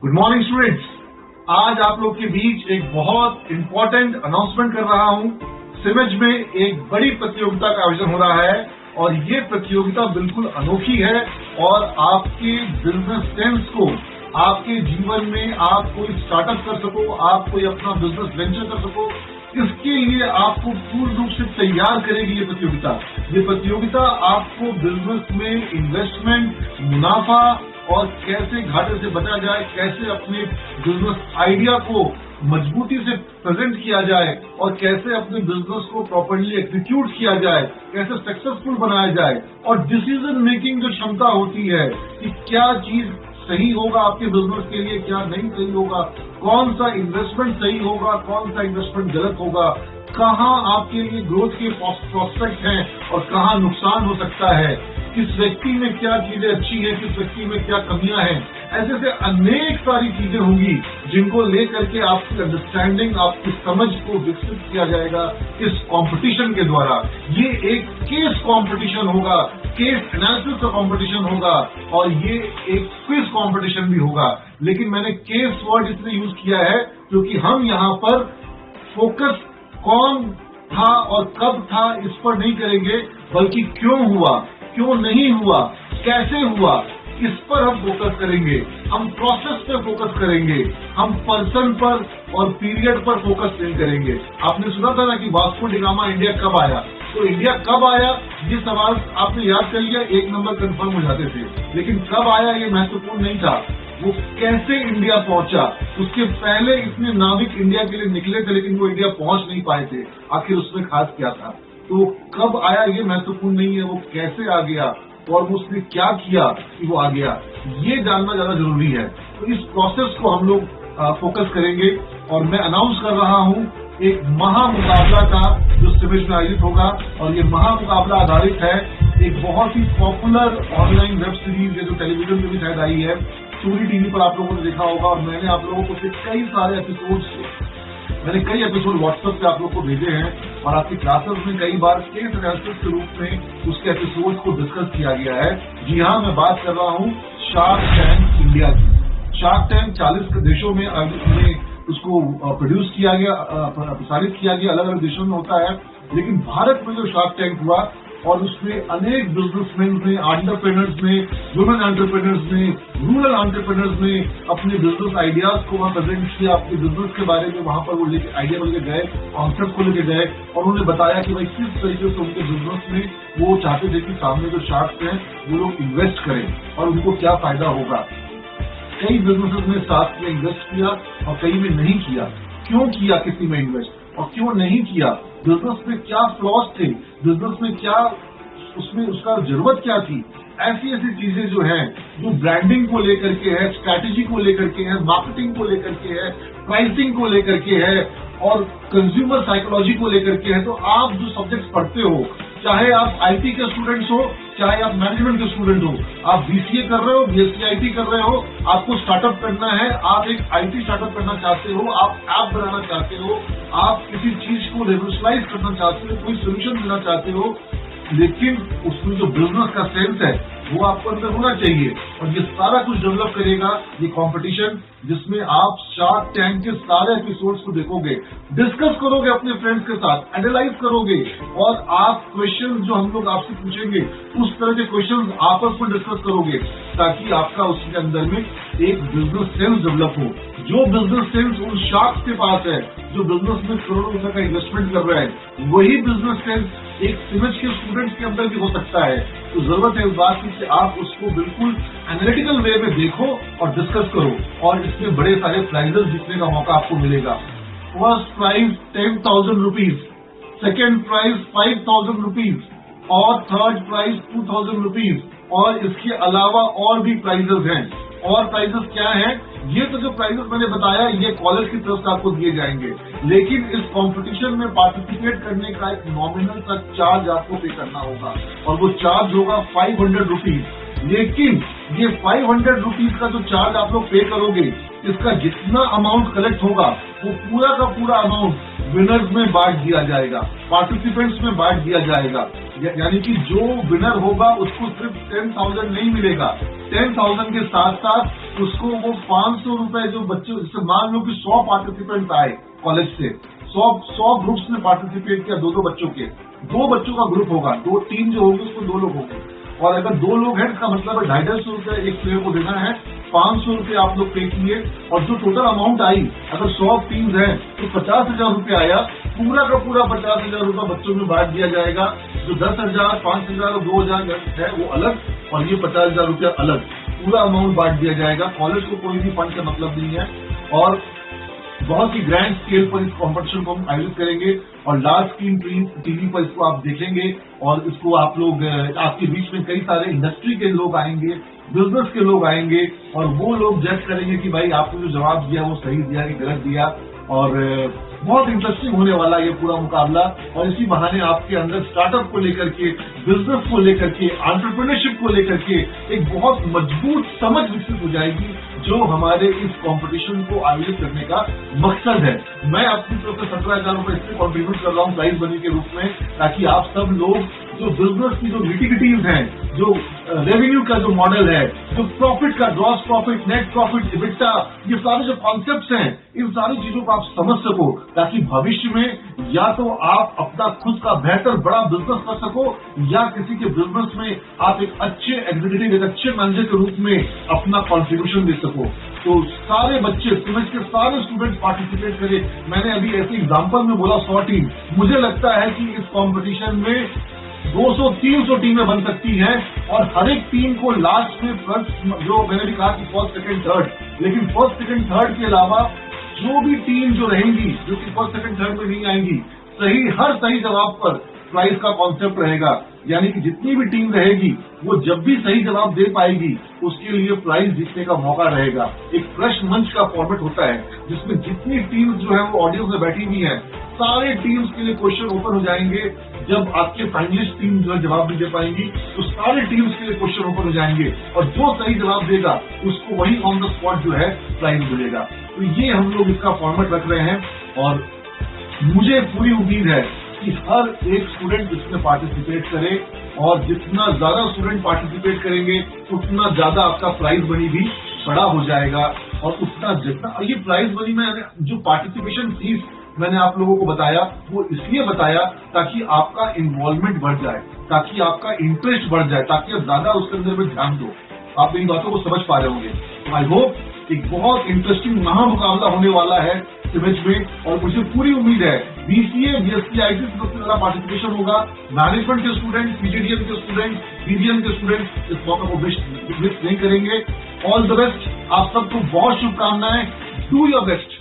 Good morning students. आज आप लोग के बीच एक बहुत इंपॉर्टेंट अनाउंसमेंट कर रहा हूं। सिमेज में एक बड़ी प्रतियोगिता का आयोजन हो रहा है और ये प्रतियोगिता बिल्कुल अनोखी है और आपके बिजनेस सेंस को, आपके जीवन में आप कोई स्टार्टअप कर सको, आप कोई अपना बिजनेस वेंचर कर सको, इसके लिए आपको पूर्ण रूप से तैयार करेगी ये प्रतियोगिता। ये प्रतियोगिता आपको बिजनेस में इन्वेस्टमेंट, मुनाफा और कैसे घाटे से बचा जाए, कैसे अपने बिजनेस आइडिया को मजबूती से प्रेजेंट किया जाए और कैसे अपने बिजनेस को प्रॉपर्ली एग्जीक्यूट किया जाए, कैसे सक्सेसफुल बनाया जाए और डिसीजन मेकिंग जो क्षमता होती है कि क्या चीज सही होगा आपके बिजनेस के लिए, क्या नहीं सही होगा, कौन सा इन्वेस्टमेंट सही होगा, कौन सा इन्वेस्टमेंट गलत होगा, कहाँ आपके लिए ग्रोथ के प्रोस्पेक्ट हैं और कहाँ नुकसान हो सकता है, किस व्यक्ति में क्या चीजें अच्छी है, किस व्यक्ति में क्या कमियां हैं। ऐसे से अनेक सारी चीजें होंगी जिनको लेकर के आपकी अंडरस्टैंडिंग, आपकी समझ को विकसित किया जाएगा इस कंपटीशन के द्वारा। ये एक केस कंपटीशन होगा, केस एनालिसिस का कंपटीशन होगा और ये एक क्विज कंपटीशन भी होगा। लेकिन मैंने केस वर्ड इसलिए यूज किया है क्योंकि हम यहाँ पर फोकस कौन था और कब था इस पर नहीं करेंगे, बल्कि क्यों हुआ, क्यों नहीं हुआ, कैसे हुआ, इस पर हम फोकस करेंगे। हम प्रोसेस पे फोकस करेंगे, हम पर्सन पर और पीरियड पर फोकस नहीं करेंगे। आपने सुना था ना कि वास्को डी गामा इंडिया कब आया, तो इंडिया कब आया ये सवाल आपने याद कर लिया, एक नंबर कंफर्म हो जाते थे। लेकिन कब आया ये महत्वपूर्ण नहीं था, वो कैसे इंडिया पहुंचा। उसके पहले इतने नाविक इंडिया के लिए निकले थे लेकिन वो इंडिया पहुंच नहीं पाए थे, आखिर उसमें खास क्या था। तो कब आया ये महत्वपूर्ण नहीं है, वो कैसे आ गया और वो उसने क्या किया कि वो आ गया, ये जानना ज्यादा जरूरी है। तो इस प्रोसेस को हम लोग फोकस करेंगे और मैं अनाउंस कर रहा हूं एक महामुकाबला का जो सिमेज में आयोजित होगा और ये महामुकाबला आधारित है एक बहुत ही पॉपुलर ऑनलाइन वेब सीरीज है जो टेलीविजन में भी शायद आई है, सूरी टीवी पर आप लोगों ने देखा होगा। और मैंने आप लोगों को कई सारे एपिसोड व्हाट्सएप पे आप लोग को भेजे हैं और आपकी क्लासेस में कई बार केस एनालिसिस के रूप में उसके एपिसोड को डिस्कस किया गया है। जी हाँ, मैं बात कर रहा हूँ शार्क टैंक इंडिया की। शार्क टैंक 40 देशों में उसको प्रोड्यूस किया गया, प्रसारित किया गया, अलग अलग देशों में होता है। लेकिन भारत में जो शार्क टैंक हुआ और उसमें अनेक बिजनेसमैन ने, एंटरप्रेन्योर्स ने, वुमेन एंटरप्रेन्योर्स ने, रूरल एंटरप्रेन्योर्स ने अपने बिजनेस आइडियाज को वहां प्रेजेंट किया, अपने बिजनेस के बारे में वहां पर वो लेके आइडिया को लेके गए, कॉन्सेप्ट को लेके गए और उन्होंने बताया कि भाई किस तरीके से उनके बिजनेस में वो चाहते थे कि सामने जो शार्क्स हैं वो लोग इन्वेस्ट करें और उनको क्या फायदा होगा। कई बिजनेसेस में साथ में इन्वेस्ट किया और कई में नहीं किया। क्यों किया किसी में इन्वेस्ट और क्यों नहीं किया, बिजनेस में क्या फ्लॉज थे, बिजनेस में क्या उसमें उसका जरूरत क्या थी। ऐसी ऐसी चीजें जो हैं, जो ब्रांडिंग को लेकर के है, स्ट्रैटेजी को लेकर के है, मार्केटिंग को लेकर के है, प्राइसिंग को लेकर के है और कंज्यूमर साइकोलॉजी को लेकर के है। तो आप जो सब्जेक्ट पढ़ते हो, चाहे आप आईटी के स्टूडेंट्स हो, चाहे आप मैनेजमेंट के स्टूडेंट हो, आप बीसीए कर रहे हो, बीएससी आईटी कर रहे हो, आपको स्टार्टअप करना है, आप एक आईटी स्टार्टअप करना चाहते हो, आप ऐप बनाना चाहते हो, आप किसी चीज को रेवोल्यूशनाइज करना चाहते हो, कोई सोल्यूशन देना चाहते हो, लेकिन उसमें जो बिजनेस का सेंस है वो आपको अंदर होना चाहिए। और ये सारा कुछ डेवलप करेगा ये कंपटीशन, जिसमें आप शार्क टैंक के सारे एपिसोड्स को देखोगे, डिस्कस करोगे अपने फ्रेंड्स के साथ, एनालाइज करोगे और आप क्वेश्चन जो हम लोग आपसे पूछेंगे उस तरह के क्वेश्चन आपस में डिस्कस करोगे ताकि आपका उसके अंदर में एक बिजनेस सेंस डेवलप हो। जो बिजनेस सेंस उन शार्क्स के पास है, जो बिजनेस में करोड़ों रुपए का इन्वेस्टमेंट कर रहा है, वही बिजनेस सेंस एक सिमेज के स्टूडेंट्स के अंदर भी हो सकता है। तो जरूरत है इस बात की कि आप उसको बिल्कुल एनालिटिकल वे में देखो और डिस्कस करो और इसमें बड़े सारे प्राइजेस जीतने का मौका आपको मिलेगा। First prize 10,000 rupees, second prize 5,000 rupees और थर्ड प्राइज 2,000 रुपीज और इसके अलावा और भी प्राइजेस हैं। और प्राइजेस क्या हैं? ये तो जो प्राइजेस मैंने बताया ये कॉलेज की तरफ से आपको दिए जाएंगे, लेकिन इस कंपटीशन में पार्टिसिपेट करने का एक नॉमिनल का चार्ज आपको पे करना होगा और वो चार्ज होगा 500 रुपीज। लेकिन ये 500 रुपीज का जो चार्ज आप लोग पे करोगे इसका जितना अमाउंट कलेक्ट होगा वो पूरा का पूरा अमाउंट विनर्स में बांट दिया जाएगा, पार्टिसिपेंट्स में बांट दिया जाएगा। यानी कि जो विनर होगा उसको सिर्फ 10,000 नहीं मिलेगा, 10,000 के साथ साथ उसको वो 500 रुपए जो बच्चों, जैसे मान लो कि 100 पार्टिसिपेंट आए कॉलेज से, 100 ग्रुप्स में पार्टिसिपेट किया, दो बच्चों के, 2 बच्चों का ग्रुप होगा, 2 टीम जो होगी उसको 2 लोग होंगे, और अगर 2 लोग हैं इसका मतलब है 250 रुपए एक प्लेयर को देना है, 500 रुपए आप लोग पे किए, और जो टोटल अमाउंट आई, अगर 100 टीम्स हैं तो 50,000 रुपए आया, पूरा का पूरा 50,000 रुपए बच्चों में बांट दिया जाएगा। जो 10,000, 5,000 और 2,000 है वो अलग, और ये 50,000 रुपया अलग, पूरा अमाउंट बांट दिया जाएगा। कॉलेज को कोई भी फंड का मतलब नहीं है, और बहुत ही ग्रैंड स्केल पर इस कॉम्पिटिशन को हम आयोजित करेंगे, और लार्ज स्क्रीन टीवी पर इसको आप देखेंगे, और इसको आप लोग, आपके बीच में कई सारे इंडस्ट्री के लोग आएंगे, बिजनेस के लोग आएंगे, और वो लोग जज करेंगे कि भाई आपने जो जवाब दिया वो सही दिया कि गलत दिया। और बहुत इंटरेस्टिंग होने वाला ये पूरा मुकाबला, और इसी बहाने आपके अंदर स्टार्टअप को लेकर के, बिजनेस को लेकर के, एंटरप्रेन्योरशिप को लेकर के एक बहुत मजबूत समझ विकसित हो जाएगी, जो हमारे इस कंपटीशन को आयोजित करने का मकसद है। मैं अपनी तरफ से 17,000 रुपए इसमें कॉन्ट्रीब्यूट कर रहा हूँ प्राइज मनी के रूप में, ताकि आप सब लोग जो बिजनेस की जो निटिग्रिटीज हैं, जो रेवेन्यू का जो मॉडल है, जो प्रॉफिट का, gross profit, net profit, EBITDA, ये सारे जो कॉन्सेप्ट्स हैं, इन सारी चीजों को आप समझ सको, ताकि भविष्य में या तो आप अपना खुद का बेहतर बड़ा बिजनेस कर सको, या किसी के बिजनेस में आप एक अच्छे एग्जीक्यूटिव, एक अच्छे मैनेजर के रूप में अपना कॉन्ट्रीब्यूशन दे सको। तो सारे बच्चे, सिविल के सारे स्टूडेंट पार्टिसिपेट करें। मैंने अभी ऐसे एग्जाम्पल में बोला 100 टीम, मुझे लगता है कि इस कॉम्पिटिशन में 200-300 टीमें बन सकती हैं, और हर एक टीम को लास्ट में फर्स्ट, जो मैंने भी कहा कि फर्स्ट, सेकंड, थर्ड, लेकिन फर्स्ट, सेकंड, थर्ड के अलावा जो भी टीम जो रहेंगी, जो कि फर्स्ट, सेकंड, थर्ड में नहीं आएंगी, हर सही जवाब पर प्राइज का कॉन्सेप्ट रहेगा। यानी कि जितनी भी टीम रहेगी वो जब भी सही जवाब दे पाएगी उसके लिए प्राइज जीतने का मौका रहेगा। एक प्रश्न मंच का फॉर्मेट होता है जिसमें जितनी टीम्स जो है वो ऑडियंस में बैठी हुई है, सारे टीम्स के लिए क्वेश्चन ओपन हो जाएंगे। जब आपके फाइनलिस्ट टीम जो है जवाब नहीं दे पाएंगी तो सारे टीम्स के लिए क्वेश्चन ओपन हो जाएंगे, और जो सही जवाब देगा उसको वही ऑन द स्पॉट जो है प्राइज मिलेगा। तो ये हम लोग इसका फॉर्मेट रख रहे हैं, और मुझे पूरी उम्मीद है कि हर एक स्टूडेंट इसमें पार्टिसिपेट करे, और जितना ज्यादा स्टूडेंट पार्टिसिपेट करेंगे उतना ज्यादा आपका प्राइज मनी भी बड़ा हो जाएगा। और उतना जितना ये प्राइज मनी में जो पार्टिसिपेशन फीस मैंने आप लोगों को बताया, वो इसलिए बताया ताकि आपका इन्वॉल्वमेंट बढ़ जाए, ताकि आपका इंटरेस्ट बढ़ जाए, ताकि आप ज्यादा उसके अंदर में ध्यान दो। आप इन बातों को समझ पा रहे होंगे। तो आई होप एक बहुत इंटरेस्टिंग महामुकाबला होने वाला है सिविज में, और मुझे पूरी उम्मीद है बीसीए, बीएससी, आईटी में सबसे ज्यादा पार्टिसिपेशन होगा। मैनेजमेंट के स्टूडेंट, पीजीडीएम के स्टूडेंट, बीजीएम के स्टूडेंट इस मौका को मिस नहीं करेंगे। ऑल द बेस्ट, आप सबको बहुत शुभकामनाएं। Do your best.